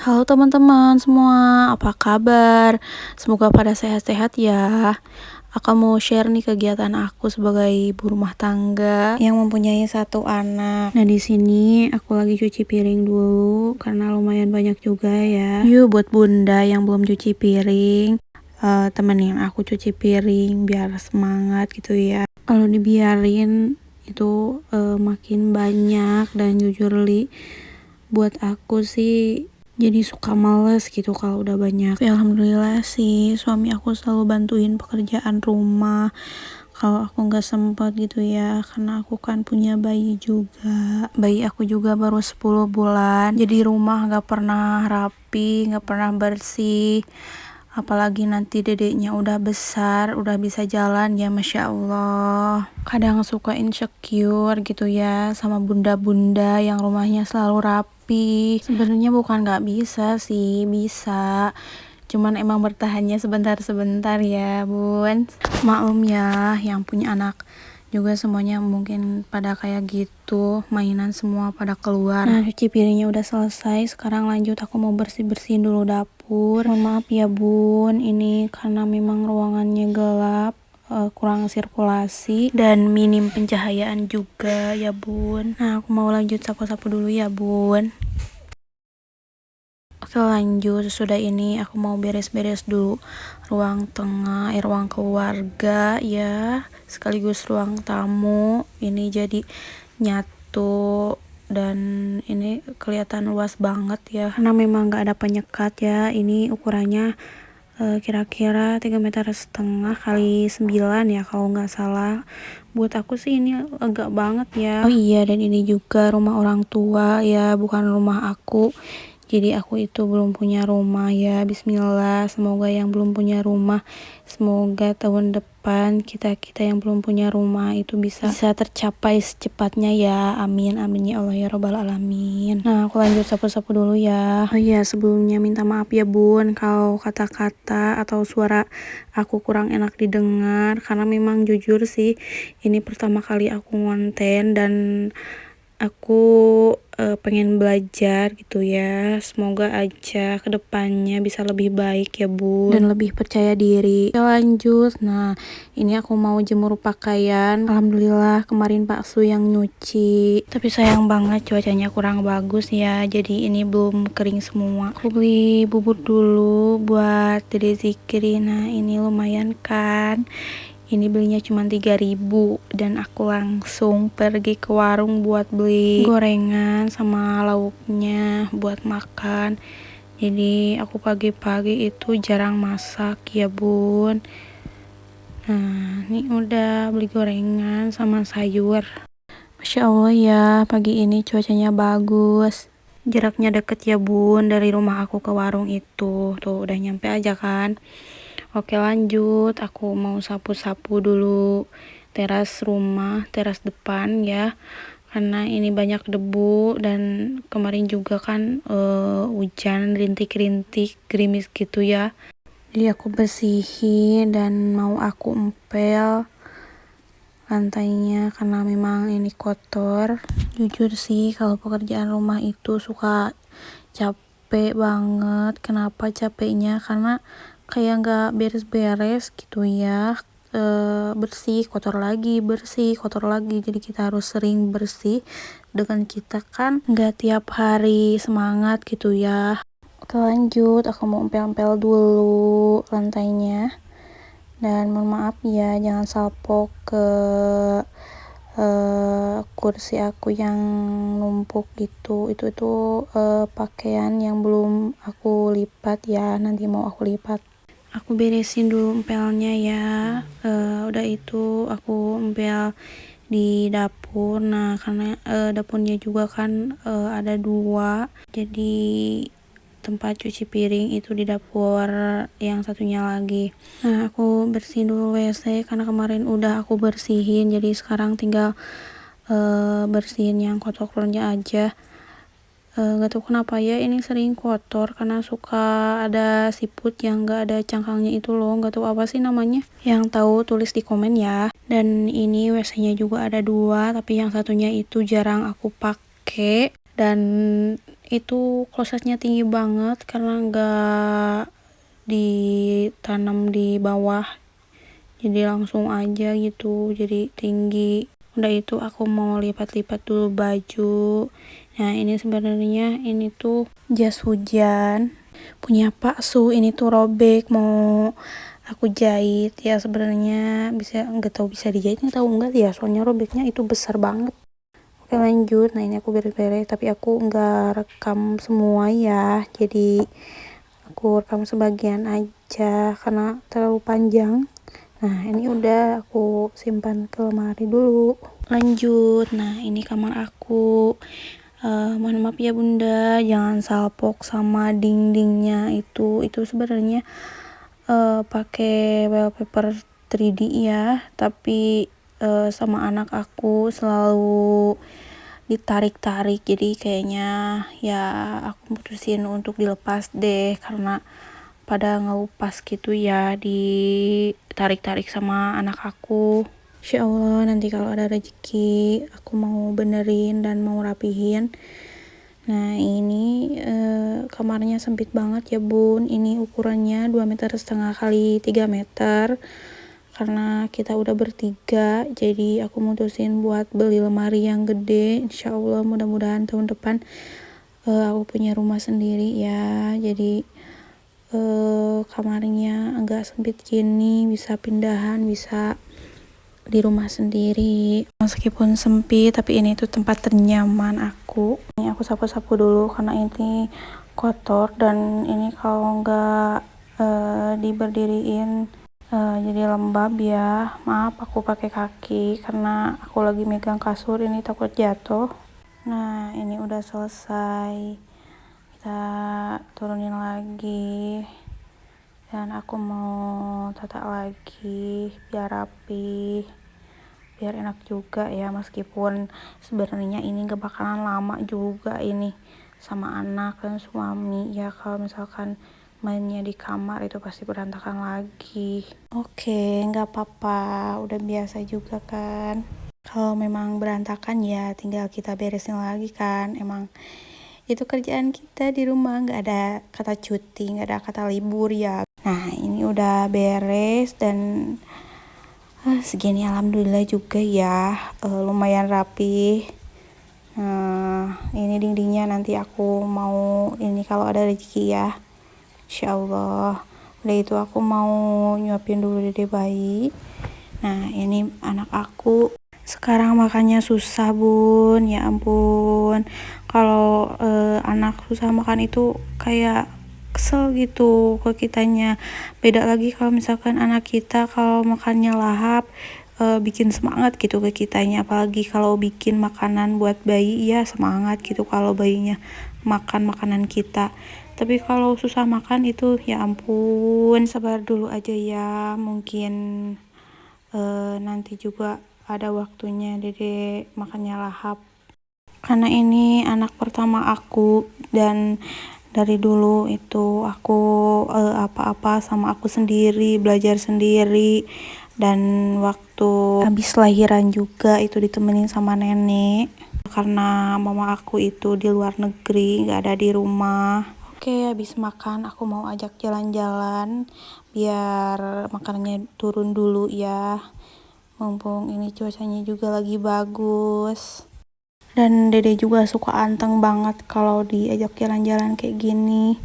Halo teman-teman semua, apa kabar? Semoga pada sehat-sehat ya. Aku mau share nih kegiatan aku sebagai ibu rumah tangga yang mempunyai satu anak. Nah, di sini aku lagi cuci piring dulu karena lumayan banyak juga ya. Yuk buat bunda yang belum cuci piring, temenin aku cuci piring biar semangat gitu ya. Kalau dibiarin itu makin banyak, dan jujur buat aku sih jadi suka males gitu kalau udah banyak. Tapi alhamdulillah sih suami aku selalu bantuin pekerjaan rumah kalau aku nggak sempat gitu ya, karena aku kan punya bayi juga. Bayi aku juga baru 10 bulan, jadi rumah nggak pernah rapi, nggak pernah bersih. Apalagi nanti dedeknya udah besar, udah bisa jalan ya, Masya Allah. Kadang suka insecure gitu ya sama bunda-bunda yang rumahnya selalu rapi. Sebenarnya bukan nggak bisa sih, bisa. Cuman emang bertahannya sebentar-sebentar ya bun. Maklum ya, yang punya anak juga semuanya mungkin pada kayak gitu, mainan semua pada keluar. Nah, cuci piringnya udah selesai, sekarang lanjut aku mau bersih-bersihin dulu dapur. Mohon maaf ya bun, ini karena memang ruangannya gelap, kurang sirkulasi dan minim pencahayaan juga ya bun. Nah, aku mau lanjut sapu-sapu dulu ya bun. Oke, lanjut. Sudah ini aku mau beres-beres dulu ruang tengah, ruang keluarga ya, sekaligus ruang tamu. Ini jadi nyatu, dan ini kelihatan luas banget ya karena memang nggak ada penyekat ya. Ini ukurannya kira-kira 3,5 meter kali 9 ya kalau nggak salah. Buat aku sih ini agak banget ya. Oh iya, dan ini juga rumah orang tua ya, bukan rumah aku. Jadi aku itu belum punya rumah ya. Bismillah, semoga yang belum punya rumah, semoga tahun depan kita yang belum punya rumah itu bisa tercapai secepatnya ya. Amin amin ya Allah ya robbal alamin. Nah, aku lanjut sapu-sapu dulu ya. Oh iya, sebelumnya minta maaf ya bun kalau kata-kata atau suara aku kurang enak didengar, karena memang jujur sih ini pertama kali aku ngonten, dan aku pengen belajar gitu ya. Semoga aja kedepannya bisa lebih baik ya bun, dan lebih percaya diri. Oke, lanjut. Nah, ini aku mau jemur pakaian. Alhamdulillah kemarin Pak Su yang nyuci, tapi sayang banget cuacanya kurang bagus ya, jadi ini belum kering semua. Aku beli bubur dulu buat Dede Zikri. Nah, ini lumayan kan, ini belinya cuma 3.000, dan aku langsung pergi ke warung buat beli gorengan sama lauknya buat makan. Jadi aku pagi-pagi itu jarang masak ya bun. Nah, ini udah beli gorengan sama sayur. Masya Allah ya, pagi ini cuacanya bagus. Jaraknya deket ya bun dari rumah aku ke warung itu. Tuh udah nyampe aja kan. Oke, lanjut. Aku mau sapu-sapu dulu teras rumah, teras depan ya, karena ini banyak debu, dan kemarin juga kan hujan rintik-rintik gerimis gitu ya. Jadi aku bersihin dan mau aku empel lantainya karena memang ini kotor. Jujur sih kalau pekerjaan rumah itu suka capek banget. Kenapa capeknya? Karena kayak nggak beres-beres gitu ya. Bersih kotor lagi, bersih kotor lagi, jadi kita harus sering bersih, dengan kita kan nggak tiap hari semangat gitu ya. Oke, lanjut. Aku mau empel-empel dulu lantainya, dan mohon maaf ya jangan salpok ke kursi aku yang numpuk gitu. Itu pakaian yang belum aku lipat ya, nanti mau aku lipat. Aku beresin dulu empelnya ya. Udah itu aku empel di dapur. Nah, karena dapurnya juga kan ada 2, jadi tempat cuci piring itu di dapur yang satunya lagi. Nah, aku bersihin dulu WC karena kemarin udah aku bersihin, jadi sekarang tinggal bersihin yang kotor-kotornya aja. Gak tahu kenapa ya ini sering kotor, karena suka ada siput yang gak ada cangkangnya itu loh, gak tahu apa sih namanya. Yang tahu tulis di komen ya. Dan ini WC-nya juga ada 2, tapi yang satunya itu jarang aku pakai, dan itu klosetnya tinggi banget karena nggak ditanam di bawah, jadi langsung aja gitu, jadi tinggi. Udah itu aku mau lipat-lipat dulu baju. Nah ini sebenarnya ini tuh jas hujan punya Pak Su, ini tuh robek mau aku jahit ya. Sebenarnya bisa, nggak tahu bisa dijahit nggak tahu enggak ya, soalnya robeknya itu besar banget. Oke lanjut. Nah ini aku beres-beres tapi aku nggak rekam semua ya, jadi aku rekam sebagian aja karena terlalu panjang. Nah ini udah aku simpan ke lemari dulu. Lanjut. Nah ini kamar aku. Mohon maaf ya bunda, jangan salpok sama dindingnya itu sebenarnya pakai wallpaper 3D ya, tapi sama anak aku selalu ditarik-tarik, jadi kayaknya ya aku mutusin untuk dilepas deh karena pada ngelupas gitu ya, ditarik-tarik sama anak aku. Insya Allah nanti kalau ada rezeki aku mau benerin dan mau rapihin. Nah ini kamarnya sempit banget ya bun, ini ukurannya 2,5 meter kali 3 meter karena kita udah bertiga, jadi aku mutusin buat beli lemari yang gede. Insya Allah mudah-mudahan tahun depan aku punya rumah sendiri ya, jadi kamarnya agak sempit gini, bisa pindahan, bisa di rumah sendiri. Meskipun sempit tapi ini tuh tempat ternyaman aku. Ini aku sapu-sapu dulu karena ini kotor dan ini kalau nggak diberdiriin jadi lembab ya. Maaf aku pakai kaki karena aku lagi megang kasur, ini takut jatuh. Nah ini udah selesai, kita turunin lagi dan aku mau tata lagi biar rapi, biar enak juga ya, meskipun sebenarnya ini gak bakalan lama juga ini sama anak dan suami ya. Kalau misalkan mainnya di kamar itu pasti berantakan lagi. Oke, nggak apa-apa, udah biasa juga kan. Kalau memang berantakan ya tinggal kita beresin lagi kan, emang itu kerjaan kita di rumah, nggak ada kata cuti, nggak ada kata libur ya. Nah ini udah beres dan segini alhamdulillah juga ya, lumayan rapi. Ini dindingnya nanti aku mau ini kalau ada rezeki ya, insya Allah. Udah itu aku mau nyuapin dulu dede bayi. Nah ini anak aku sekarang makannya susah bun, ya ampun. Kalau anak susah makan itu kayak kesel gitu ke kitanya. Beda lagi kalau misalkan anak kita kalau makannya lahap, bikin semangat gitu ke kitanya. Apalagi kalau bikin makanan buat bayi ya semangat gitu kalau bayinya makan makanan kita. Tapi kalau susah makan itu ya ampun, sabar dulu aja ya, mungkin nanti juga ada waktunya dede makannya lahap. Karena ini anak pertama aku dan dari dulu itu aku apa-apa sama aku sendiri, belajar sendiri, dan waktu habis lahiran juga itu ditemenin sama nenek karena mama aku itu di luar negeri, nggak ada di rumah. Oke, habis makan aku mau ajak jalan-jalan biar makanannya turun dulu ya, mumpung ini cuacanya juga lagi bagus. Dan dede juga suka anteng banget kalau diajak jalan-jalan kayak gini.